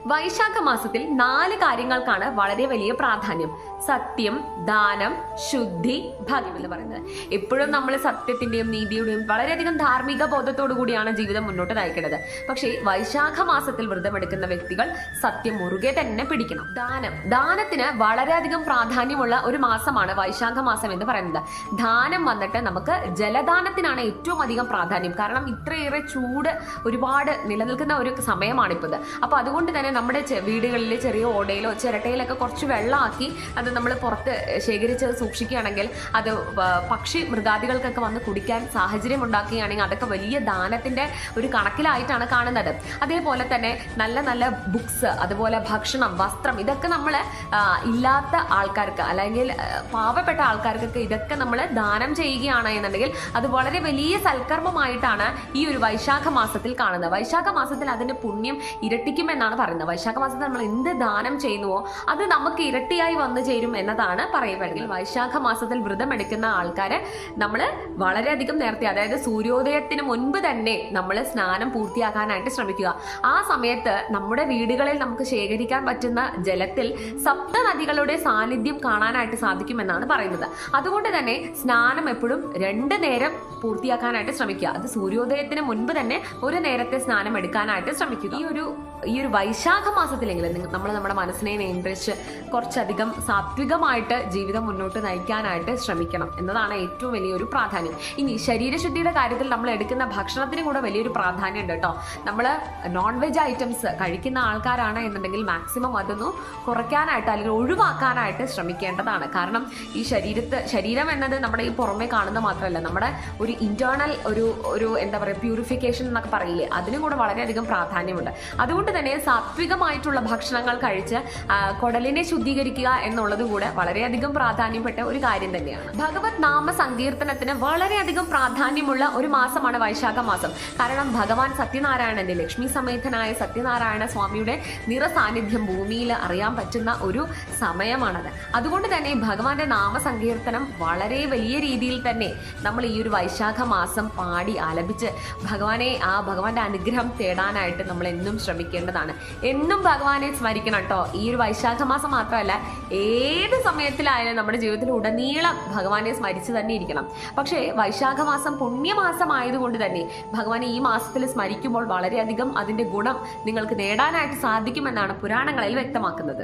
വൈശാഖ മാസത്തിൽ 4 കാര്യങ്ങൾക്കാണ് വളരെ വലിയ പ്രാധാന്യം. സത്യം, ദാനം, ശുദ്ധി, ഭാഗ്യം എന്ന് പറയുന്നത്. എപ്പോഴും നമ്മൾ സത്യത്തിന്റെയും നീതിയുടെയും വളരെയധികം ധാർമ്മിക ബോധത്തോടു കൂടിയാണ് ജീവിതം മുന്നോട്ട് നയിക്കുന്നത്. പക്ഷേ വൈശാഖ മാസത്തിൽ വ്രതമെടുക്കുന്ന വ്യക്തികൾ സത്യം മുറുകെ തന്നെ പിടിക്കണം. ദാനത്തിന് വളരെയധികം പ്രാധാന്യമുള്ള ഒരു മാസമാണ് വൈശാഖ മാസം എന്ന് പറയുന്നത്. ദാനം വന്നിട്ട് നമുക്ക് ജലദാനത്തിനാണ് ഏറ്റവും അധികം പ്രാധാന്യം. കാരണം ഇത്രയേറെ ചൂട് ഒരുപാട് നിലനിൽക്കുന്ന ഒരു സമയമാണിപ്പോൾ. അപ്പൊ അതുകൊണ്ട് തന്നെ നമ്മുടെ വീടുകളിൽ ചെറിയ ഓടയിലോ ചിരട്ടയിലൊക്കെ കുറച്ച് വെള്ളമാക്കി അത് നമ്മൾ പുറത്ത് ശേഖരിച്ച് സൂക്ഷിക്കുകയാണെങ്കിൽ അത് പക്ഷി മൃഗാദികൾക്കൊക്കെ വന്ന് കുടിക്കാൻ സാഹചര്യം ഉണ്ടാക്കുകയാണെങ്കിൽ അതൊക്കെ വലിയ ദാനത്തിന്റെ ഒരു കണക്കിലായിട്ടാണ് കാണുന്നത്. അതേപോലെ തന്നെ നല്ല നല്ല ബുക്സ്, അതുപോലെ ഭക്ഷണം, വസ്ത്രം, ഇതൊക്കെ നമ്മൾ ഇല്ലാത്ത ആൾക്കാർക്ക് അല്ലെങ്കിൽ പാവപ്പെട്ട ആൾക്കാർക്കൊക്കെ ഇതൊക്കെ നമ്മൾ ദാനം ചെയ്യുകയാണ് എന്നുണ്ടെങ്കിൽ അത് വളരെ വലിയ സൽക്കർമ്മമായിട്ടാണ് ഈ ഒരു വൈശാഖ മാസത്തിൽ കാണുന്നത്. വൈശാഖ മാസത്തിൽ അതിന്റെ പുണ്യം ഇരട്ടിക്കുമെന്നാണ് പറയുന്നത്. വൈശാഖ മാസത്തിൽ നമ്മൾ എന്ത് ദാനം ചെയ്യുന്നുവോ അത് നമുക്ക് ഇരട്ടിയായി വന്നു ചേരും എന്നതാണ് പറയപ്പെടുന്നത്. വൈശാഖ മാസത്തിൽ വ്രതം എടുക്കുന്ന ആൾക്കാര് നമ്മൾ വളരെയധികം നേരത്തെ, അതായത് സൂര്യോദയത്തിന് മുൻപ് തന്നെ നമ്മൾ സ്നാനം പൂർത്തിയാക്കാനായിട്ട് ശ്രമിക്കുക. ആ സമയത്ത് നമ്മുടെ വീടുകളിൽ നമുക്ക് ശേഖരിക്കാൻ പറ്റുന്ന ജലത്തിൽ സപ്തനദികളുടെ സാന്നിധ്യം കാണാനായിട്ട് സാധിക്കുമെന്നാണ് പറയുന്നത്. അതുകൊണ്ട് തന്നെ സ്നാനം എപ്പോഴും 2 നേരം പൂർത്തിയാക്കാനായിട്ട് ശ്രമിക്കുക. അത് സൂര്യോദയത്തിന് മുൻപ് തന്നെ ഒരു നേരത്തെ സ്നാനം എടുക്കാനായിട്ട് ശ്രമിക്കുക. ഈ ഒരു വൈശാഖ മാസത്തിലെങ്കിലും നമ്മൾ നമ്മുടെ മനസ്സിനെ നിയന്ത്രിച്ച് കുറച്ചധികം സാത്വികമായിട്ട് ജീവിതം മുന്നോട്ട് നയിക്കാനായിട്ട് ശ്രമിക്കണം എന്നതാണ് ഏറ്റവും വലിയൊരു പ്രാധാന്യം. ഇനി ശരീരശുദ്ധിയുടെ കാര്യത്തിൽ നമ്മൾ എടുക്കുന്ന ഭക്ഷണത്തിന് കൂടെ വലിയൊരു പ്രാധാന്യം ഉണ്ട് കേട്ടോ. നമ്മൾ നോൺ വെജ് ഐറ്റംസ് കഴിക്കുന്ന ആൾക്കാരാണ് എന്നുണ്ടെങ്കിൽ മാക്സിമം അതൊന്നും കുറയ്ക്കാനായിട്ട് അല്ലെങ്കിൽ ഒഴിവാക്കാനായിട്ട് ശ്രമിക്കേണ്ടതാണ്. കാരണം ഈ ശരീരം എന്നത് നമ്മുടെ ഈ പുറമെ കാണുന്ന മാത്രമല്ല, നമ്മുടെ ഒരു ഇന്റേണൽ ഒരു എന്താ പറയുക, പ്യൂരിഫിക്കേഷൻ എന്നൊക്കെ പറയില്ലേ, അതിനും കൂടെ വളരെയധികം പ്രാധാന്യമുണ്ട്. അതുകൊണ്ട് തന്നെ സാത്വികമായിട്ടുള്ള ഭക്ഷണങ്ങൾ കഴിച്ച് കുടലിനെ ശുദ്ധീകരിക്കുക എന്നുള്ളത് കൂടെ വളരെയധികം പ്രാധാന്യപ്പെട്ട ഒരു കാര്യം തന്നെയാണ്. ഭഗവത് നാമ സങ്കീർത്തനത്തിന് വളരെയധികം പ്രാധാന്യമുള്ള ഒരു മാസമാണ് വൈശാഖ മാസം. കാരണം ഭഗവാൻ സത്യനാരായണന്റെ, ലക്ഷ്മി സമേതനായ സത്യനാരായണ സ്വാമിയുടെ നിറസാന്നിധ്യം ഭൂമിയിൽ അറിയാൻ പറ്റുന്ന ഒരു സമയമാണത്. അതുകൊണ്ട് തന്നെ ഭഗവാന്റെ നാമസങ്കീർത്തനം വളരെ വലിയ രീതിയിൽ തന്നെ നമ്മൾ ഈ ഒരു വൈശാഖ മാസം പാടി ആലപിച്ച് ഭഗവാന്റെ അനുഗ്രഹം തേടാനായിട്ട് നമ്മൾ എന്നും ശ്രമിക്കേണ്ടതാണ്. എന്നും ഭഗവാനെ സ്മരിക്കണം കേട്ടോ. ഈ ഒരു വൈശാഖ മാസം മാത്രമല്ല, ഏത് സമയത്തിലായാലും നമ്മുടെ ജീവിതത്തിൽ ഉടനീളം ഭഗവാനെ സ്മരിച്ചു തന്നെ ഇരിക്കണം. പക്ഷേ വൈശാഖ മാസം പുണ്യമാസമായതുകൊണ്ട് തന്നെ ഭഗവാനെ ഈ മാസത്തിൽ സ്മരിക്കുമ്പോൾ വളരെയധികം അതിന്റെ ഗുണം നിങ്ങൾക്ക് നേടാനായിട്ട് സാധിക്കുമെന്നാണ് പുരാണങ്ങളിൽ വ്യക്തമാക്കുന്നത്.